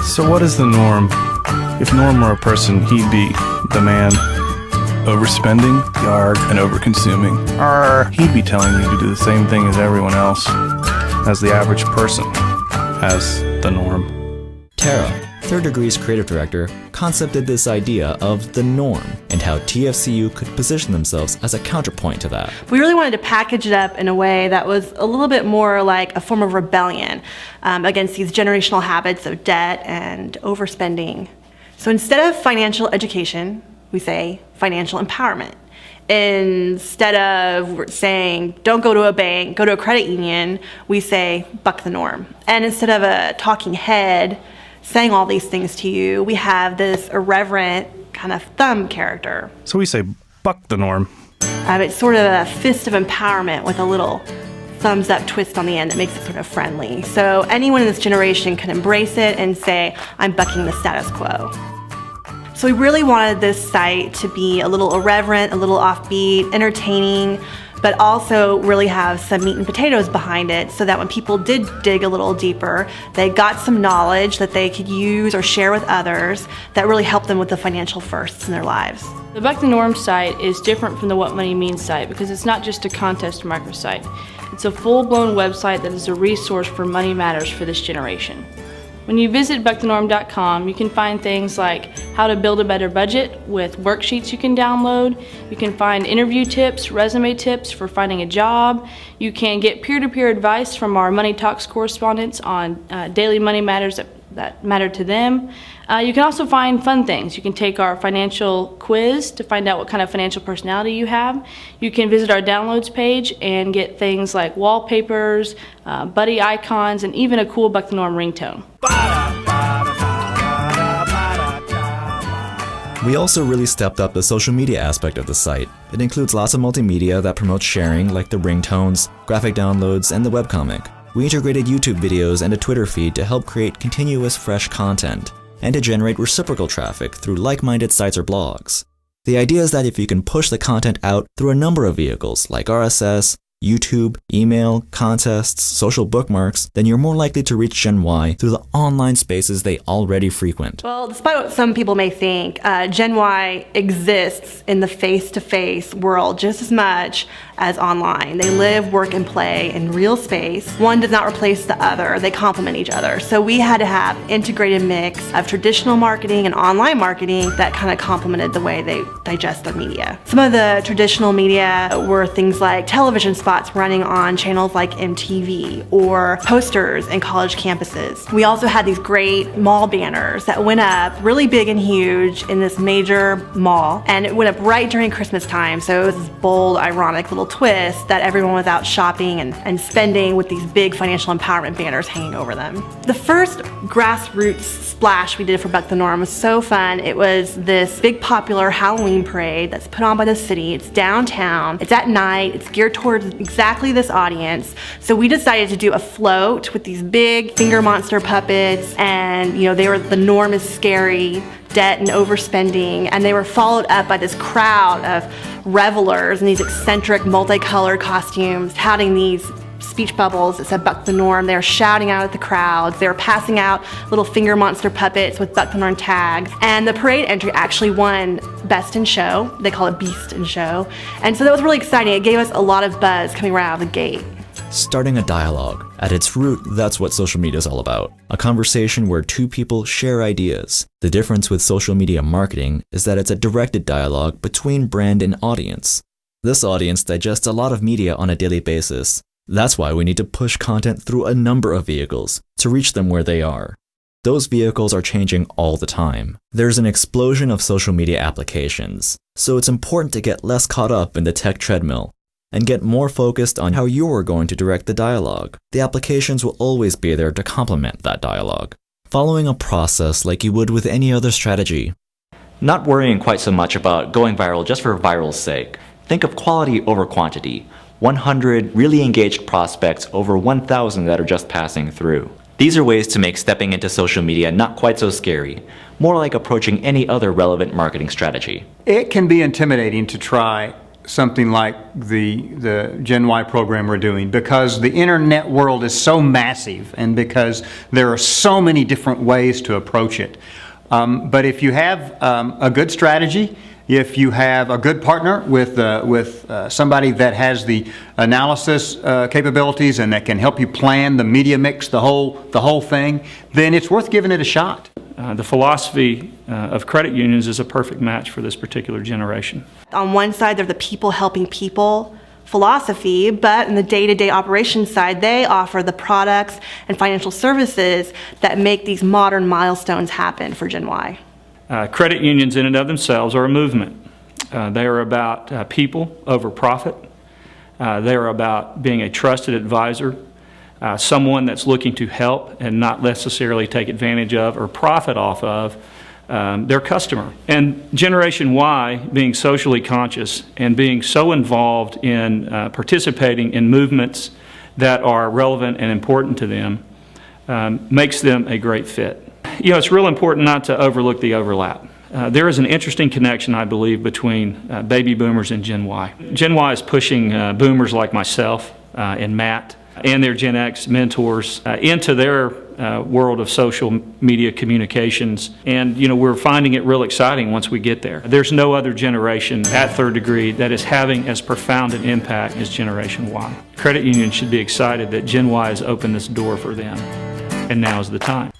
So what is the norm? If Norm were a person, he'd be the man. Overspending, yarg, and overconsuming. He'd be telling you to do the same thing as everyone else, as the average person, as the norm. Tara, Third Degree's creative director, concepted this idea of the norm and how TFCU could position themselves as a counterpoint to that. We really wanted to package it up in a way that was a little bit more like a form of rebellion against these generational habits of debt and overspending. So instead of financial education, we say financial empowerment. Instead of saying, don't go to a bank, go to a credit union, we say, buck the norm. And instead of a talking head saying all these things to you, we have this irreverent kind of thumb character. So we say, buck the norm. It's sort of a fist of empowerment with a little thumbs up twist on the end that makes it sort of friendly. So anyone in this generation can embrace it and say, I'm bucking the status quo. So we really wanted this site to be a little irreverent, a little offbeat, entertaining, but also really have some meat and potatoes behind it so that when people did dig a little deeper, they got some knowledge that they could use or share with others that really helped them with the financial firsts in their lives. The Buck the Norm site is different from the What Money Means site because it's not just a contest microsite. It's a full-blown website that is a resource for money matters for this generation. When you visit buckthenorm.com, you can find things like how to build a better budget with worksheets you can download. You can find interview tips, resume tips for finding a job. You can get peer-to-peer advice from our Money Talks correspondents on daily money matters that matter to them. You can also find fun things. You can take our financial quiz to find out what kind of financial personality you have. You can visit our downloads page and get things like wallpapers, buddy icons, and even a cool Buck the Norm ringtone. We also really stepped up the social media aspect of the site. It includes lots of multimedia that promotes sharing, like the ringtones, graphic downloads, and the webcomic. We integrated YouTube videos and a Twitter feed to help create continuous fresh content, and to generate reciprocal traffic through like-minded sites or blogs. The idea is that if you can push the content out through a number of vehicles like RSS, YouTube, email, contests, social bookmarks, then you're more likely to reach Gen Y through the online spaces they already frequent. Well, despite what some people may think, Gen Y exists in the face-to-face world just as much as online. They live, work, and play in real space. One does not replace the other. They complement each other. So we had to have integrated mix of traditional marketing and online marketing that kind of complemented the way they digest their media. Some of the traditional media were things like television spots running on channels like MTV or posters in college campuses. We also had these great mall banners that went up really big and huge in this major mall, and it went up right during Christmas time. So it was this bold, ironic little twist that everyone was out shopping and spending with these big financial empowerment banners hanging over them. The first grassroots splash we did for Buck the Norm was so fun. It was this big popular Halloween parade that's put on by the city. It's downtown, it's at night, it's geared towards exactly this audience. So we decided to do a float with these big finger monster puppets, and they were the norm is scary, debt and overspending, and they were followed up by this crowd of revelers in these eccentric multicolored costumes touting these speech bubbles that said Buck the Norm. They were shouting out at the crowds. They were passing out little finger monster puppets with Buck the Norm tags. And the parade entry actually won Best in Show. They call it Beast in Show. And so that was really exciting. It gave us a lot of buzz coming right out of the gate. Starting a dialogue. At its root, that's what social media is all about. A conversation where two people share ideas. The difference with social media marketing is that it's a directed dialogue between brand and audience. This audience digests a lot of media on a daily basis. That's why we need to push content through a number of vehicles to reach them where they are. Those vehicles are changing all the time. There's an explosion of social media applications, so it's important to get less caught up in the tech treadmill and get more focused on how you're going to direct the dialogue. The applications will always be there to complement that dialogue, following a process like you would with any other strategy. Not worrying quite so much about going viral just for viral's sake. Think of quality over quantity. 100 really engaged prospects over 1,000 that are just passing through. These are ways to make stepping into social media not quite so scary, more like approaching any other relevant marketing strategy. It can be intimidating to try something like the Gen Y program we're doing, because the internet world is so massive and because there are so many different ways to approach it. But if you have a good strategy, if you have a good partner with somebody that has the analysis capabilities and that can help you plan the media mix, the whole thing, then it's worth giving it a shot. The philosophy of credit unions is a perfect match for this particular generation. On one side, they're the people helping people philosophy, but in the day-to-day operations side, they offer the products and financial services that make these modern milestones happen for Gen Y. Credit unions in and of themselves are a movement. They are about people over profit. They are about being a trusted advisor, someone that's looking to help and not necessarily take advantage of or profit off of their customer. And Generation Y, being socially conscious and being so involved in participating in movements that are relevant and important to them, makes them a great fit. You know, it's real important not to overlook the overlap. There is an interesting connection, I believe, between baby boomers and Gen Y. Gen Y is pushing boomers like myself and Matt and their Gen X mentors into their world of social media communications. And, you know, we're finding it real exciting once we get there. There's no other generation at Third Degree that is having as profound an impact as Generation Y. Credit unions should be excited that Gen Y has opened this door for them, and now is the time.